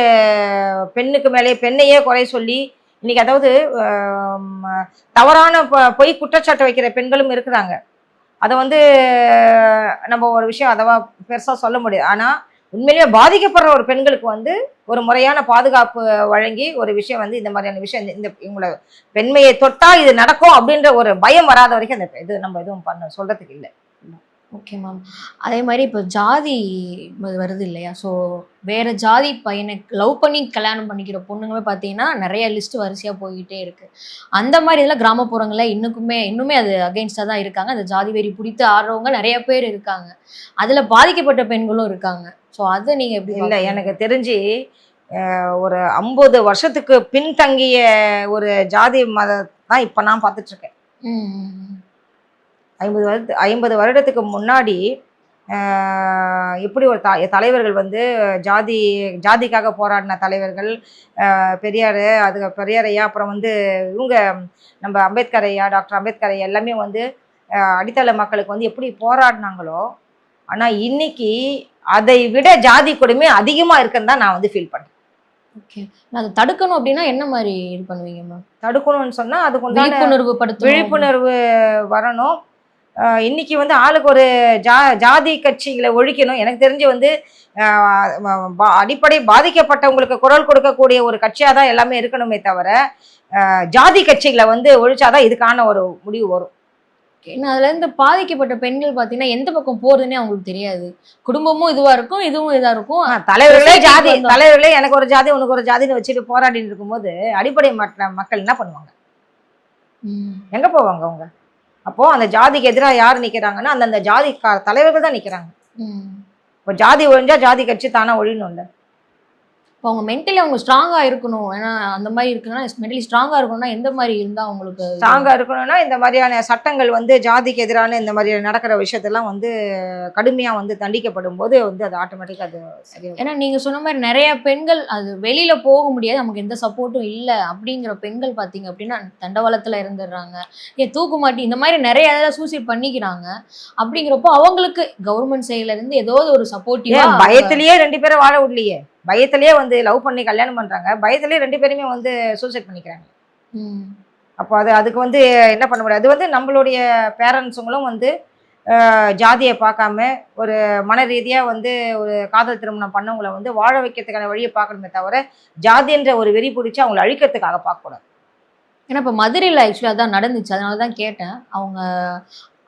பெண்ணுக்கு மேலே பெண்ணையே குறை சொல்லி, இன்னைக்கு அதாவது தவறான பொய் குற்றச்சாட்டு வைக்கிற பெண்களும் இருக்கிறாங்க. அத வந்து நம்ம ஒரு விஷயம் அதவா பெருசா சொல்ல முடியாது. ஆனா, உண்மையிலேயே பாதிக்கப்படுற ஒரு பெண்களுக்கு வந்து ஒரு முறையான பாதுகாப்பு வழங்கி, ஒரு விஷயம் வந்து இந்த மாதிரியான விஷயம் இந்த இவங்கள பெண்மையை தொட்டா இது நடக்கும் அப்படின்ற ஒரு பயம் வராத வரைக்கும் அந்த இது நம்ம எதுவும் சொல்றதுக்கு இல்ல. Okay ma'am. அதே மாதிரி இப்போ ஜாதி வருது இல்லையா? ஸோ வேற ஜாதி பையனை லவ் பண்ணி கல்யாணம் பண்ணிக்கிற பொண்ணுங்களுமே பார்த்தீங்கன்னா நிறைய லிஸ்ட் வரிசையா போய்கிட்டே இருக்கு. அந்த மாதிரி இதெல்லாம் கிராமப்புறங்கள்ல இன்னுமே அது அகெயின்ஸ்டா தான் இருக்காங்க. அந்த ஜாதி வெறி பிடித்து ஆடுறவங்க நிறைய பேர் இருக்காங்க. அதுல பாதிக்கப்பட்ட பெண்களும் இருக்காங்க. ஸோ அதை நீங்க எப்படி இல்ல பார்க்குறீங்க? எனக்கு தெரிஞ்சு ஒரு 50 வருஷத்துக்கு பின்தங்கிய ஒரு ஜாதி தான் இப்ப நான் பார்த்துட்டு இருக்கேன். ம், ம், 50 வருடத்துக்கு முன்னாடி எப்படி ஒரு தலைவர்கள் வந்து ஜாதிக்காக போராடின தலைவர்கள், பெரியார், பெரியார் ஐயா, அப்புறம் வந்து இவங்க நம்ம அம்பேத்கர் ஐயா, டாக்டர் அம்பேத்கர் ஐயா எல்லாமே வந்து அடித்தள மக்களுக்கு வந்து எப்படி போராடினாங்களோ, ஆனால் இன்னைக்கு அதை விட ஜாதி கொடுமை அதிகமாக இருக்குன்னு தான் நான் வந்து ஃபீல் பண்ணேன். ஓகே. நான் அதை தடுக்கணும் அப்படின்னா என்ன மாதிரி இது பண்ணுவீங்க மேம்? தடுக்கணும்னு சொன்னால் அதுக்கு உண்டான விழிப்புணர்வு விழிப்புணர்வு வரணும். இன்னைக்கு வந்து ஆளுக்கு ஒரு ஜாதி கட்சிகளை ஒழிக்கணும். எனக்கு தெரிஞ்சு வந்து அடிப்படை பாதிக்கப்பட்டவங்களுக்கு குரல் கொடுக்கக்கூடிய ஒரு கட்சியாக தான் எல்லாமே இருக்கணுமே தவிர, ஜாதி கட்சிகளை வந்து ஒழிச்சாதான் இதுக்கான ஒரு முடிவு வரும். ஏன்னா அதுல இருந்து பாதிக்கப்பட்ட பெண்கள் பாத்தீங்கன்னா எந்த பக்கம் போறதுன்னே அவங்களுக்கு தெரியாது. குடும்பமும் இதுவா இருக்கும், இதுவும் இதா இருக்கும். தலைவர்களே எனக்கு ஒரு ஜாதி உனக்கு ஒரு ஜாதின்னு வச்சுட்டு போராடிட்டு இருக்கும்போது அடிப்படை மக்கள் என்ன பண்ணுவாங்க? எங்க போவாங்க அவங்க? அப்போ அந்த ஜாதிக்கு எதிராக யார் நிக்கிறாங்கன்னா அந்தந்த ஜாதி தலைவர்கள் தான் நிக்கிறாங்க. இப்போ ஜாதி ஒழிஞ்சா ஜாதி கட்சி தானா ஒழியணும்ல. இப்போ அவங்க மென்டலி அவங்க ஸ்ட்ராங்கா இருக்கணும். ஏன்னா அந்த மாதிரி இருக்குன்னா மென்டலி ஸ்ட்ராங்கா இருக்கணும்னா எந்த மாதிரி இருந்தா அவங்களுக்கு ஸ்ட்ராங்கா இருக்கணும்னா இந்த மாதிரியான சட்டங்கள் வந்து ஜாதிக்கு எதிரான இந்த மாதிரி நடக்கிற விஷயத்தெல்லாம் வந்து கடுமையா வந்து தண்டிக்கப்படும் போது வந்து அது ஆட்டோமேட்டிக்கா அது சரியா. ஏன்னா நீங்க சொன்ன மாதிரி நிறைய பெண்கள் அது வெளியில போக முடியாது, நமக்கு எந்த சப்போர்ட்டும் இல்லை அப்படிங்கிற பெண்கள் பாத்தீங்க அப்படின்னா தண்டவாளத்துல இருந்துடுறாங்க, தூக்குமாட்டி இந்த மாதிரி நிறைய சூசைட் பண்ணிக்கிறாங்க. அப்படிங்கிறப்போ அவங்களுக்கு கவர்மெண்ட் சைட்ல இருந்து ஏதோ ஒரு சப்போர்ட்டிவா பயத்திலேயே 2 பேரும் வாழ விடலையே. பயத்திலேயே வந்து லவ் பண்ணி கல்யாணம் பண்றாங்க, பயத்திலேயே 2 பேருமே வந்து சூசைட் பண்ணிக்கிறாங்க. அப்போ அதுக்கு வந்து என்ன பண்ண முடியாது? அது வந்து நம்மளுடைய பேரண்ட்ஸுங்களும் வந்து ஜாதியை பார்க்காம ஒரு மன ரீதியாக வந்து ஒரு காதல் திருமணம் பண்ணவங்களை வந்து வாழ வைக்கிறதுக்கான வழியை பார்க்கணுமே தவிர ஜாதின்ற ஒரு வெறி பிடிச்சி அவங்களை அழிக்கிறதுக்காக பார்க்கக்கூடாது. ஏன்னா இப்போ மதுரையில் ஆக்சுவலாக அதான் நடந்துச்சு, அதனால தான் கேட்டேன். அவங்க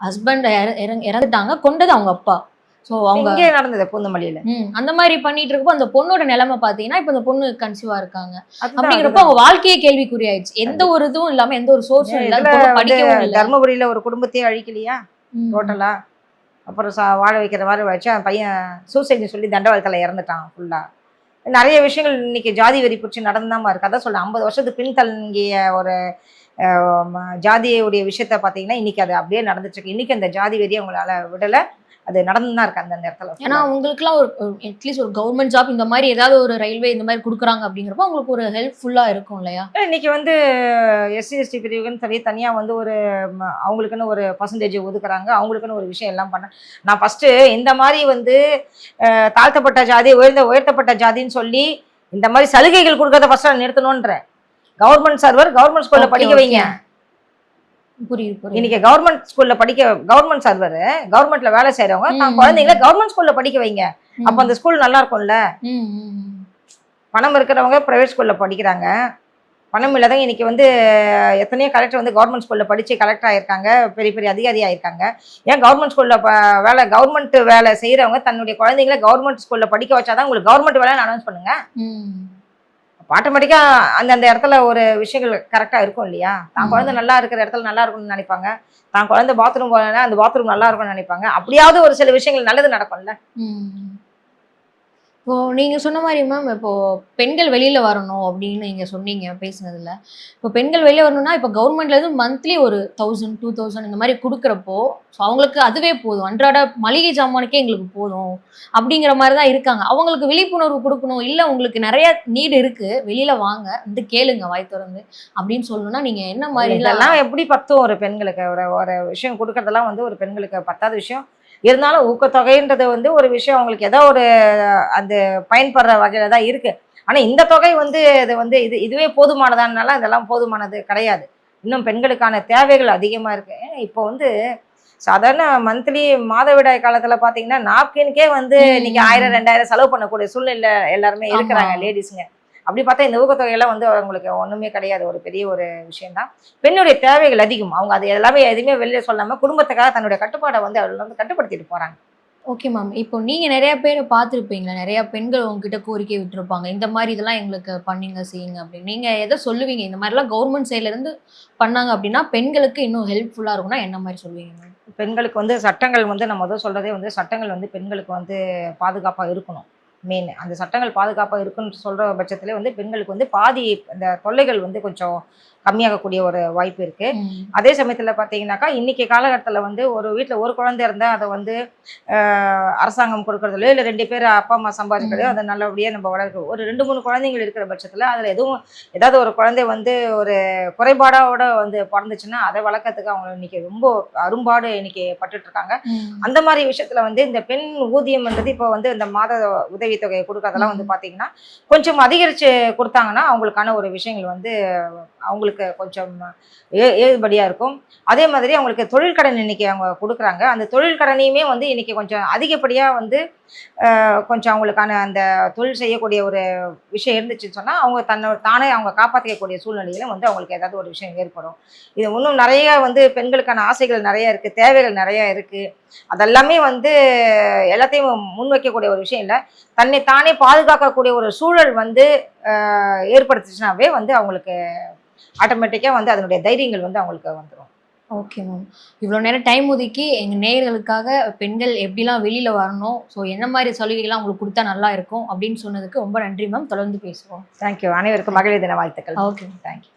ஹஸ்பண்ட் இறந்துட்டாங்க, கொண்டது அவங்க அப்பா. ஸோ அவங்க இங்கே நடந்தது பூந்தமல்லியில. அந்த மாதிரி பண்ணிட்டு இருக்கப்போ அந்த பொண்ணோட நிலைமை பார்த்தீங்கன்னா இப்போ அந்த பொண்ணு கன்சீவா இருக்காங்க. அப்படிங்கிறப்போ அவங்க வாழ்க்கையே கேள்விக்குறியாயிடுச்சு. எந்த ஒரு இதுவும் இல்லாம எந்த ஒரு சோர்ஸும் இல்லாம தர்மபுரியில ஒரு குடும்பத்தையே அழிக்கலையா டோட்டலா? அப்புறம் வாழ வைக்கிற மாதிரி வச்சு அந்த பையன் சூசைட்னு சொல்லி தண்டவாளத்தில் இறந்துட்டான் ஃபுல்லா. நிறைய விஷயங்கள் இன்னைக்கு ஜாதி வெறி பிடிச்சி நடந்தாம இருக்கு. அதான் சொல்ல 50 வருஷத்துக்கு பின்தங்கிய ஒரு ஜாதியுடைய விஷயத்த பார்த்தீங்கன்னா இன்னைக்கு அது அப்படியே நடந்துட்டு இருக்கு. இன்னைக்கு அந்த ஜாதி வெறியை அவங்களால விடலை, அது நடந்துதான் இருக்கு அந்த இடத்துல. ஏன்னா உங்களுக்குலாம் ஒரு அட்லீஸ்ட் ஒரு கவர்மெண்ட் ஜாப் இந்த மாதிரி ஏதாவது ஒரு ரயில்வே இந்த மாதிரி கொடுக்குறாங்க அப்படிங்கிறப்ப உங்களுக்கு ஒரு ஹெல்ப்ஃபுல்லா இருக்கும் இல்லையா? இன்னைக்கு வந்து எஸ்சி எஸ்டி பிரிவுக்குன்னு சொல்லி தனியாக வந்து ஒரு அவங்களுக்குன்னு ஒரு பர்சன்டேஜ் ஒதுக்குறாங்க, அவங்களுக்குன்னு ஒரு விஷயம் எல்லாம் பண்ண. நான் ஃபஸ்ட்டு இந்த மாதிரி வந்து தாழ்த்தப்பட்ட ஜாதி உயர்த்தப்பட்ட ஜாதின்னு சொல்லி இந்த மாதிரி சலுகைகள் கொடுக்கறத ஃபர்ஸ்ட் நிறுத்தணுன்றேன். கவர்மெண்ட் சர்வர் கவர்மெண்ட் ஸ்கூல்ல படிக்க வைங்க. புரியுது. இன்னைக்கு கவர்மெண்ட் ஸ்கூல்ல கவர்மெண்ட் சர்வர் கவர்மெண்ட்ல வேலை செய்யறவங்க குழந்தைங்களை கவர்மெண்ட் ஸ்கூல்ல படிக்க வைங்க. அப்ப அந்த ஸ்கூல் நல்லா இருக்கும்ல. பணம் இருக்கிறவங்க பிரைவேட் ஸ்கூல்ல படிக்கிறாங்க, பணம் இல்லாதவங்க இன்னைக்கு வந்து எத்தனையோ கலெக்டர் வந்து கவர்மெண்ட் ஸ்கூலில் படித்து கலெக்டர் ஆயிருக்காங்க, பெரிய பெரிய அதிகாரி ஆயிருக்காங்க. ஏன் கவர்மெண்ட் ஸ்கூலில் கவர்மெண்ட் வேலை செய்கிறவங்க தன்னுடைய குழந்தைங்கள கவர்மெண்ட் ஸ்கூலில் படிக்க வச்சாதான் உங்களுக்கு கவர்மெண்ட் வேலைன்னு அனௌன்ஸ் பண்ணுங்க. ஆட்டோமேட்டிக்காக அந்தந்த இடத்துல ஒரு விஷயங்கள் கரெக்டாக இருக்கும் இல்லையா? தான் குழந்தை நல்லா இருக்கிற இடத்துல நல்லா இருக்கும்னு நினைப்பாங்க, தான் குழந்தை பாத்ரூம் போனா அந்த பாத்ரூம் நல்லா இருக்கும்னு நினைப்பாங்க. அப்படியாவது ஒரு சில விஷயங்கள் நல்லது நடக்கும்ல. இப்போ நீங்க சொன்ன மாதிரி மேம், இப்போ பெண்கள் வெளியில வரணும் அப்படின்னு நீங்க சொன்னீங்க பேசுனதுல. இப்போ பெண்கள் வெளியில வரணும்னா இப்போ கவர்மெண்ட்ல இருந்து மந்த்லி ஒரு 1000 2000 இந்த மாதிரி கொடுக்குறப்போ அவங்களுக்கு அதுவே போதும், அன்றாட மளிகை ஜாமானுக்கே எங்களுக்கு போதும் அப்படிங்கிற மாதிரி தான் இருக்காங்க. அவங்களுக்கு விழிப்புணர்வு கொடுக்கணும், இல்லை உங்களுக்கு நிறைய நீடு இருக்கு வெளியில வாங்க வந்து கேளுங்க வாய் திறந்து அப்படின்னு சொல்லணும்னா நீங்க என்ன மாதிரி? இதெல்லாம் எப்படி பத்தும் ஒரு பெண்களுக்கு? ஒரு விஷயம் கொடுக்கறதெல்லாம் வந்து ஒரு பெண்களுக்கு பத்தாத விஷயம். இருந்தாலும் ஊக்கத்தொகைன்றது வந்து ஒரு விஷயம் அவங்களுக்கு ஏதோ ஒரு அந்த பயன்படுற வகையில தான் இருக்கு. ஆனா இந்த தொகை வந்து இதுவே போதுமானதானால இதெல்லாம் போதுமானது கிடையாது. இன்னும் பெண்களுக்கான தேவைகள் அதிகமா இருக்கு. இப்போ வந்து சாதாரண மந்த்லி மாதவிடாய் காலத்துல பாத்தீங்கன்னா நாப்கின்கே வந்து இன்னைக்கு 1000 2000 செலவு பண்ணக்கூடிய சூழ்நிலை எல்லாருமே இருக்கிறாங்க லேடிஸுங்க. அப்படி பார்த்தா இந்த ஊக்கத்தொகையெல்லாம் வந்து அவங்களுக்கு ஒண்ணுமே கிடையாது. ஒரு பெரிய ஒரு விஷயம் தான். பெண்ணுடைய தேவைகள் அதிகம். அவங்க அது எல்லாமே எதுவுமே வெளியில சொல்லாம குடும்பத்துக்காக தன்னுடைய கட்டுப்பாடை வந்து அவர்கள் வந்து கட்டுப்படுத்திட்டு போறாங்க. Okay ma'am. இப்போ நீங்க நிறைய பேரை பார்த்துருப்பீங்களா? நிறைய பெண்கள் உங்ககிட்ட கோரிக்கை விட்டுருப்பாங்க, இந்த மாதிரி இதெல்லாம் எங்களுக்கு பண்ணுங்க செய்யுங்க அப்படின்னு. நீங்க எதை சொல்லுவீங்க? இந்த மாதிரிலாம் கவர்மெண்ட் சைட்ல இருந்து பண்ணாங்க அப்படின்னா பெண்களுக்கு இன்னும் ஹெல்ப்ஃபுல்லா இருக்கும்னா என்ன மாதிரி சொல்லுவீங்க மேம்? பெண்களுக்கு வந்து சட்டங்கள் வந்து நான் முதல் சொல்றதே வந்து சட்டங்கள் வந்து பெண்களுக்கு வந்து பாதுகாப்பா இருக்கணும். மெயின் அந்த சட்டங்கள் பாதுகாப்பா இருக்குன்னு சொல்ற பட்சத்திலே வந்து பெண்களுக்கு வந்து பாதி இந்த தொல்லைகள் வந்து கொஞ்சம் கம்மியாகக்கூடிய ஒரு வாய்ப்பு இருக்கு. அதே சமயத்துல பாத்தீங்கன்னாக்கா இன்னைக்கு காலகட்டத்துல வந்து ஒரு வீட்டுல ஒரு குழந்தை இருந்தா அதை வந்து அரசாங்கம் கொடுக்கறதுலையோ இல்லை 2 பேர் அப்பா அம்மா சம்பாதிக்கிறதோ அதை நல்லபடியா நம்ம வளர்க்கணும். ஒரு 2 3 குழந்தைகள் இருக்கிற பட்சத்துல அதுல ஏதாவது ஒரு குழந்தை வந்து ஒரு குறைபாடோட வந்து பிறந்துச்சுன்னா அதை வளர்க்கறதுக்கு அவங்க இன்னைக்கு ரொம்ப அரும்பாடு இன்னைக்கு பட்டுட்டு இருக்காங்க. அந்த மாதிரி விஷயத்துல வந்து இந்த பெண் ஊதியம்ன்றது இப்போ வந்து இந்த மாத உதவித்தொகையை கொடுக்கறதெல்லாம் வந்து பாத்தீங்கன்னா கொஞ்சம் அதிகரிச்சு கொடுத்தாங்கன்னா அவங்களுக்கான ஒரு விஷயங்கள் வந்து அவங்களுக்கு கொஞ்சம் ஏதுபடியா இருக்கும். அதே மாதிரி அவங்களுக்கு தொழில் கடன் இன்னைக்கு அவங்க கொடுக்குறாங்க. அந்த தொழில் கடனையுமே வந்து இன்னைக்கு கொஞ்சம் அதிகப்படியா வந்து கொஞ்சம் அவங்களுக்கான அந்த தொழில் செய்யக்கூடிய ஒரு விஷயம் இருந்துச்சுன்னு சொன்னா அவங்க தானே அவங்க காப்பாற்றிக்கக்கூடிய சூழ்நிலையில வந்து அவங்களுக்கு ஏதாவது ஒரு விஷயம் ஏற்படும். இது இன்னும் நிறைய வந்து பெண்களுக்கான ஆசைகள் நிறைய இருக்கு, தேவைகள் நிறைய இருக்கு. அதெல்லாமே வந்து எல்லாத்தையும் முன்வைக்கக்கூடிய ஒரு விஷயம் இல்லை. தன்னை தானே பாதுகாக்கக்கூடிய ஒரு சூழல் வந்து ஏற்படுத்துச்சுனாவே வந்து அவங்களுக்கு ஆட்டோமேட்டிக்காக வந்து அதனுடைய தைரியங்கள் வந்து அவங்களுக்கு வந்துடும். Okay ma'am. இவ்வளோ நேரம் டைம் ஒதுக்கி எங்கள் நேயர்களுக்காக பெண்கள் எப்படிலாம் வெளியில் வரணும், ஸோ என்ன மாதிரி சலுகைகள்லாம் அவங்களுக்கு கொடுத்தா நல்லா இருக்கும் அப்படின்னு சொன்னதுக்கு ரொம்ப நன்றி மேம். தொடர்ந்து பேசுவோம். தேங்க்யூ. அனைவருக்கும் மகளிர் தின வாழ்த்துக்கள். Okay, thank you.